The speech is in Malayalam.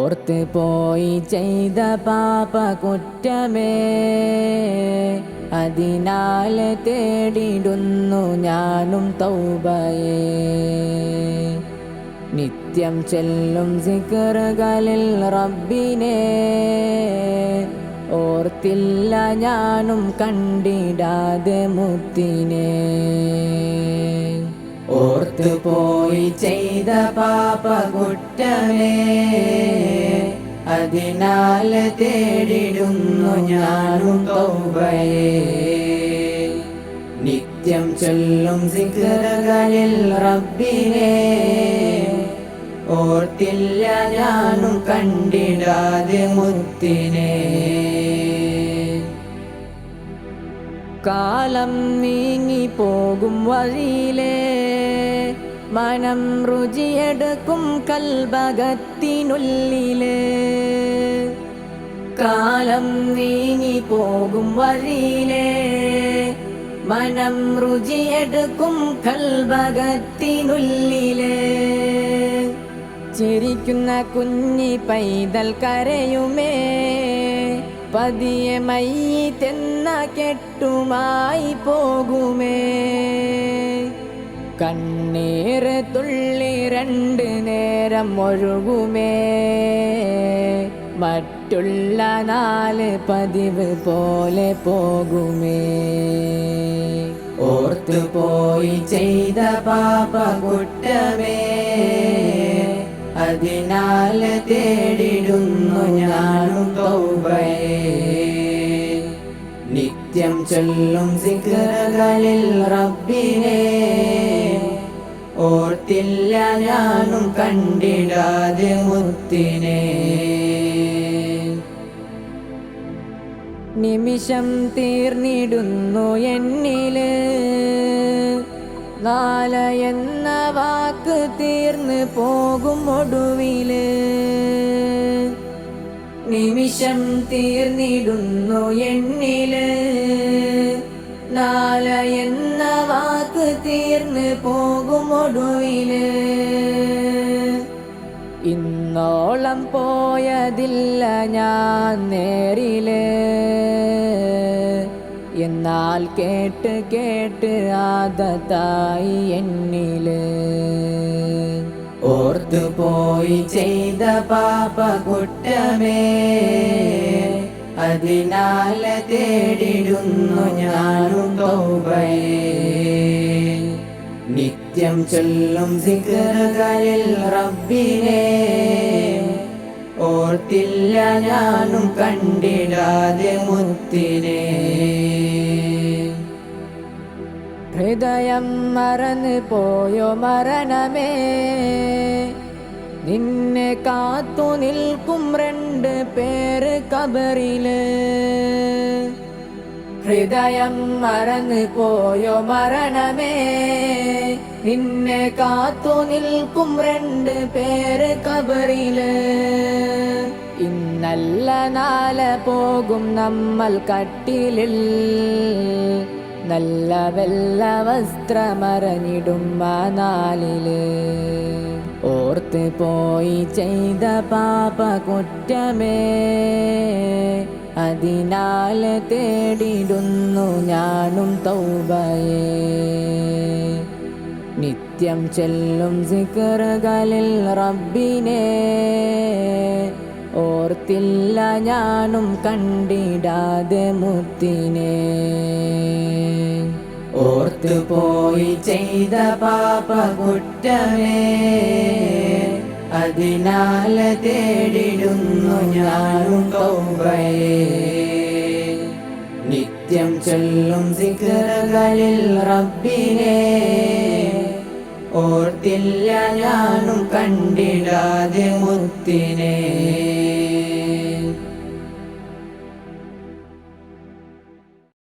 ഓർത്ത് പോയി ചെയ്ത പാപ കുറ്റമേ അതിനാൽ തേടിടുന്നു ഞാനും തൗബയേ. നിത്യം ചെല്ലും സിക്റുകളിൽ റബ്ബിനെ ഓർത്തില്ല ഞാനും കണ്ടിടാതെ മുത്തിനെ. ഓർത്ത് പോയി ചെയ്ത പാപ കുറ്റമേ അതിനാൽ തേടിടുന്നു ഞാനും തൗബയേ. നിത്യം ചൊല്ലും സിക്റുകളിൽ റബ്ബിനെ ഓർത്തില്ല ഞാനും കണ്ടിടാതെ മുത്തിനെ. കാലം നീങ്ങി പോകും വഴിയിലെ മനം രുചിയെടുക്കും കൽബകത്തിനുള്ളിലെ. കാലം നീങ്ങി പോകും വഴിയിലെ മനം രുചിയെടുക്കും കൽബകത്തിനുള്ളിലെ. ചിരിക്കുന്ന കുഞ്ഞി പൈതൽ കരയുമേ പതിയെ മയ്യിത്തെന്ന കെട്ടുമായി പോകുമേ. കണ്ണീര് തുള്ളി 2 നേരം ഒഴുകുമേ മറ്റുള്ള 4 പതിവ് പോലെ പോകുമേ. ഓർത്ത് പോയി ചെയ്ത പാപ കുറ്റമേ അതിനാൽ തേടിടുന്നു ഞാനും തൗബയേ. നിത്യം ചൊല്ലും സിക്റുകളിൽ റബ്ബിനെ ഓർത്തില്ല ഞാനും കണ്ടിടാതെ മുത്തിനെ. നിമിഷം തീർന്നിടുന്നു എന്നില് നാളെ എന്ന വാക്ക് തീർന്ന് പോകും ഒടുവില്. നിമിഷം തീർന്നിടുന്നു എന്നില് നാളെ എന്ന വാക്ക് തീർന്ന് പോകും ഒടുവില്. ഇന്നോളം പോയതില്ല ഞാൻ നേരില് എന്നാൽ കേട്ട് കേട്ട് ആദത്തായി എന്നില്. ഓർത്ത് പോയി ചെയ്ത പാപ കുറ്റമേ അതിനാൽ തേടിടുന്നു ഞാനും തൗബയേ. നിത്യം ചൊല്ലും സിക്റുകളിൽ റബ്ബിനെ ഓർത്തില്ല ഞാനും കണ്ടിടാതെ മുത്തിനെ. ഹൃദയം മറന്നു പോയോ മരണമേ നിന്നെ കാത്തു നിൽക്കും 2 പേര് കബറില്. ഹൃദയം മറന്നു പോയോ മരണമേ നിന്നെ കാത്തു നിൽക്കും 2 പേര് കബറില്. ഇന്നല്ല നാളെ പോകും നമ്മൾ കട്ടിലിൽ നല്ല വെള്ള വസ്ത്രമറഞ്ഞിടും ആ നാളില്. ഓർത്ത് പോയി ചെയ്ത പാപ കുറ്റമേ അതിനാൽ തേടിടുന്നു ഞാനും തൗബയേ. നിത്യം ചെല്ലും സിക്റുകളിൽ റബ്ബിനെ ഓർത്തില്ല ഞാനും കണ്ടിടാതെ മുത്തിനെ. ഓർത്ത് പോയി ചെയ്ത പാപ കുറ്റമേ അതിനാൽ തേടിടുന്നു ഞാനും തൗബയേ. നിത്യം ചൊല്ലും സിക്റുകളിൽ റബ്ബിനെ ഓർത്തില്ല ഞാനും കണ്ടിടാതെ മുത്തിനെ.